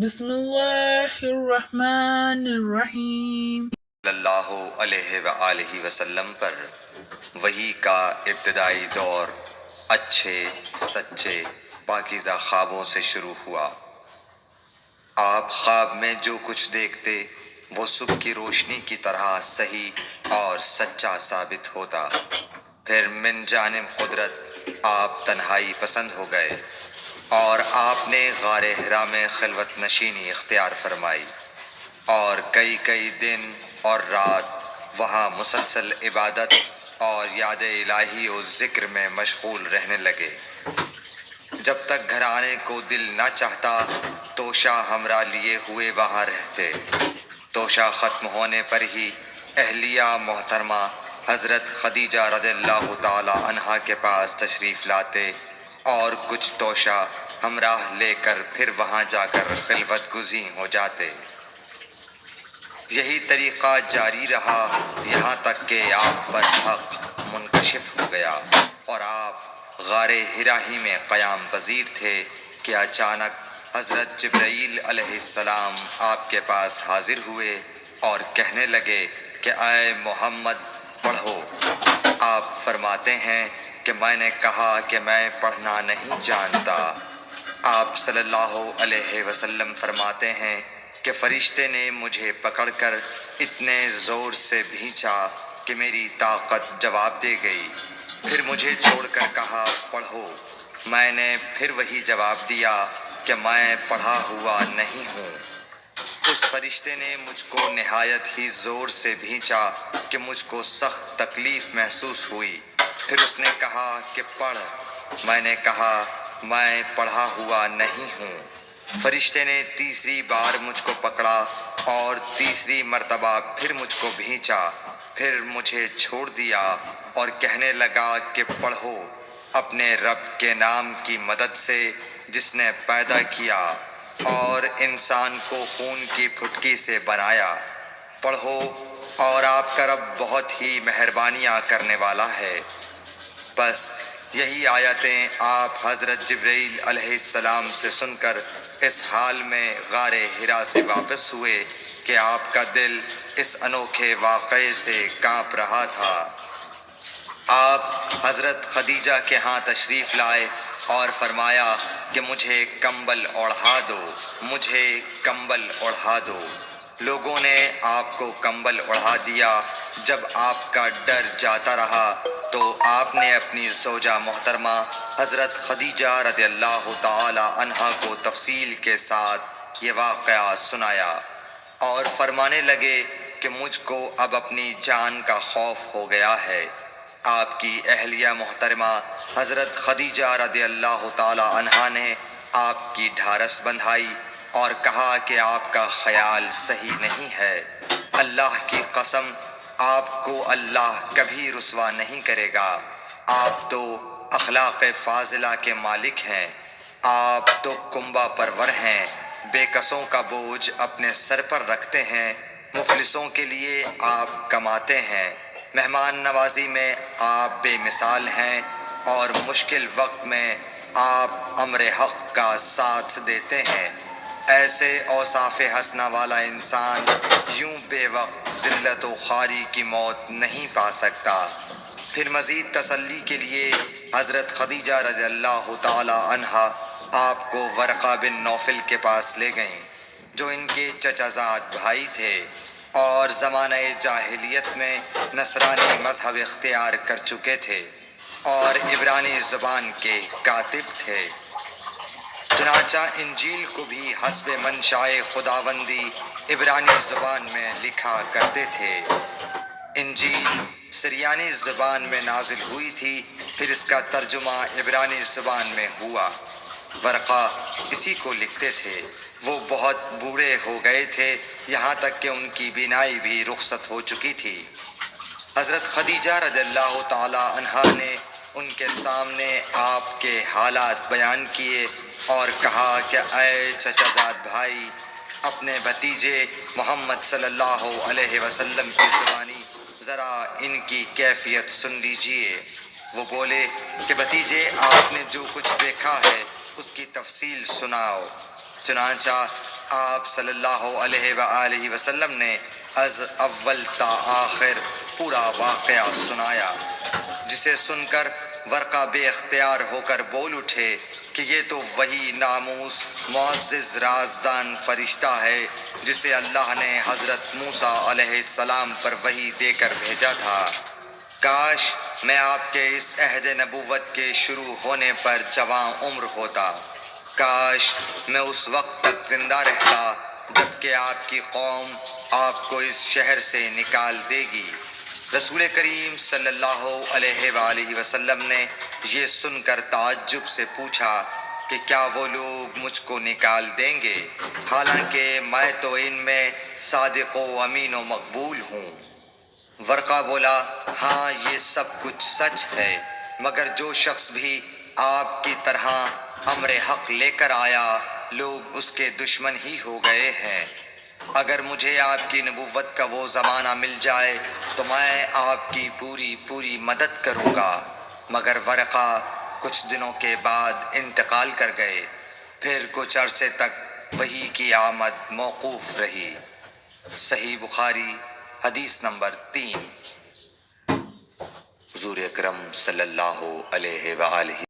بسم اللہ الرحمن الرحیم۔ صلی اللہ علیہ وآلہ وسلم پر وحی کا ابتدائی دور اچھے سچے پاکیزہ خوابوں سے شروع ہوا۔ آپ خواب میں جو کچھ دیکھتے وہ صبح کی روشنی کی طرح صحیح اور سچا ثابت ہوتا۔ پھر من جانب قدرت آپ تنہائی پسند ہو گئے اور آپ نے غار حرا میں خلوت نشینی اختیار فرمائی اور کئی دن اور رات وہاں مسلسل عبادت اور یاد الہی و ذکر میں مشغول رہنے لگے۔ جب تک گھر آنے کو دل نہ چاہتا توشہ ہمراہ لیے ہوئے وہاں رہتے۔ توشہ ختم ہونے پر ہی اہلیہ محترمہ حضرت خدیجہ رضی اللہ تعالی عنہا کے پاس تشریف لاتے اور کچھ توشہ ہمراہ لے کر پھر وہاں جا کر خلوت گزین ہو جاتے۔ یہی طریقہ جاری رہا یہاں تک کہ آپ پر حق منکشف ہو گیا اور آپ غار حرا ہی میں قیام پذیر تھے کہ اچانک حضرت جبرائیل علیہ السلام آپ کے پاس حاضر ہوئے اور کہنے لگے کہ اے محمد پڑھو۔ آپ فرماتے ہیں کہ میں نے کہا کہ میں پڑھنا نہیں جانتا۔ آپ صلی اللہ علیہ وسلم فرماتے ہیں کہ فرشتے نے مجھے پکڑ کر اتنے زور سے بھینچا کہ میری طاقت جواب دے گئی۔ پھر مجھے چھوڑ کر کہا پڑھو۔ میں نے پھر وہی جواب دیا کہ میں پڑھا ہوا نہیں ہوں۔ اس فرشتے نے مجھ کو نہایت ہی زور سے بھینچا کہ مجھ کو سخت تکلیف محسوس ہوئی۔ پھر اس نے کہا کہ پڑھ۔ میں نے کہا میں پڑھا ہوا نہیں ہوں۔ فرشتے نے تیسری بار مجھ کو پکڑا اور تیسری مرتبہ پھر مجھ کو بھینچا۔ پھر مجھے چھوڑ دیا اور کہنے لگا کہ پڑھو اپنے رب کے نام کی مدد سے جس نے پیدا کیا اور انسان کو خون کی پھٹکی سے بنایا۔ پڑھو اور آپ کا رب بہت ہی مہربانیاں کرنے والا ہے۔ بس یہی آیتیں آپ حضرت جبرائیل علیہ السلام سے سن کر اس حال میں غار حرا سے واپس ہوئے کہ آپ کا دل اس انوکھے واقعے سے کانپ رہا تھا۔ آپ حضرت خدیجہ کے ہاں تشریف لائے اور فرمایا کہ مجھے کمبل اوڑھا دو، مجھے کمبل اوڑھا دو۔ لوگوں نے آپ کو کمبل اوڑھا دیا۔ جب آپ کا ڈر جاتا رہا تو آپ نے اپنی زوجہ محترمہ حضرت خدیجہ رضی اللہ تعالی عنہا کو تفصیل کے ساتھ یہ واقعہ سنایا اور فرمانے لگے کہ مجھ کو اب اپنی جان کا خوف ہو گیا ہے۔ آپ کی اہلیہ محترمہ حضرت خدیجہ رضی اللہ تعالی عنہا نے آپ کی ڈھارس بندھائی اور کہا کہ آپ کا خیال صحیح نہیں ہے۔ اللہ کی قسم آپ کو اللہ کبھی رسوا نہیں کرے گا۔ آپ تو اخلاق فاضلہ کے مالک ہیں۔ آپ تو کنبہ پرور ہیں، بے کسوں کا بوجھ اپنے سر پر رکھتے ہیں، مفلسوں کے لیے آپ کماتے ہیں، مہمان نوازی میں آپ بے مثال ہیں اور مشکل وقت میں آپ امر حق کا ساتھ دیتے ہیں۔ ایسے اوصاف حسنہ والا انسان یوں بے وقت ذلت و خواری کی موت نہیں پا سکتا۔ پھر مزید تسلی کے لیے حضرت خدیجہ رضی اللہ تعالی عنہا آپ کو ورقہ بن نوفل کے پاس لے گئیں جو ان کے چچا زاد بھائی تھے اور زمانہ جاہلیت میں نصرانی مذہب اختیار کر چکے تھے اور عبرانی زبان کے کاتب تھے۔ چنانچہ انجیل کو بھی حسب منشائے خداوندی عبرانی زبان میں لکھا کرتے تھے۔ انجیل سریانی زبان میں نازل ہوئی تھی، پھر اس کا ترجمہ عبرانی زبان میں ہوا۔ ورقہ اسی کو لکھتے تھے۔ وہ بہت بوڑھے ہو گئے تھے، یہاں تک کہ ان کی بینائی بھی رخصت ہو چکی تھی۔ حضرت خدیجہ رضی اللہ تعالی عنہا نے ان کے سامنے آپ کے حالات بیان کیے اور کہا کہ اے چچا زاد بھائی، اپنے بھتیجے محمد صلی اللہ علیہ وسلم کی زبانی ذرا ان کی کیفیت سن لیجئے۔ وہ بولے کہ بھتیجے آپ نے جو کچھ دیکھا ہے اس کی تفصیل سناؤ۔ چنانچہ آپ صلی اللہ علیہ وآلہ وسلم نے از اول تا آخر پورا واقعہ سنایا، جسے سن کر ورقہ بے اختیار ہو کر بول اٹھے کہ یہ تو وہی ناموس معزز رازدان فرشتہ ہے جسے اللہ نے حضرت موسیٰ علیہ السلام پر وحی دے کر بھیجا تھا۔ کاش میں آپ کے اس عہد نبوت کے شروع ہونے پر جوان عمر ہوتا، کاش میں اس وقت تک زندہ رہتا جب کہ آپ کی قوم آپ کو اس شہر سے نکال دے گی۔ رسول کریم صلی اللہ علیہ وآلہ وسلم نے یہ سن کر تعجب سے پوچھا کہ کیا وہ لوگ مجھ کو نکال دیں گے، حالانکہ میں تو ان میں صادق و امین و مقبول ہوں۔ ورقہ بولا، ہاں یہ سب کچھ سچ ہے، مگر جو شخص بھی آپ کی طرح امر حق لے کر آیا لوگ اس کے دشمن ہی ہو گئے ہیں۔ اگر مجھے آپ کی نبوت کا وہ زمانہ مل جائے تو میں آپ کی پوری مدد کروں گا، مگر ورقہ کچھ دنوں کے بعد انتقال کر گئے، پھر کچھ عرصے تک وحی کی آمد موقوف رہی۔ صحیح بخاری حدیث نمبر 3۔ حضور اکرم صلی اللہ علیہ وآلہ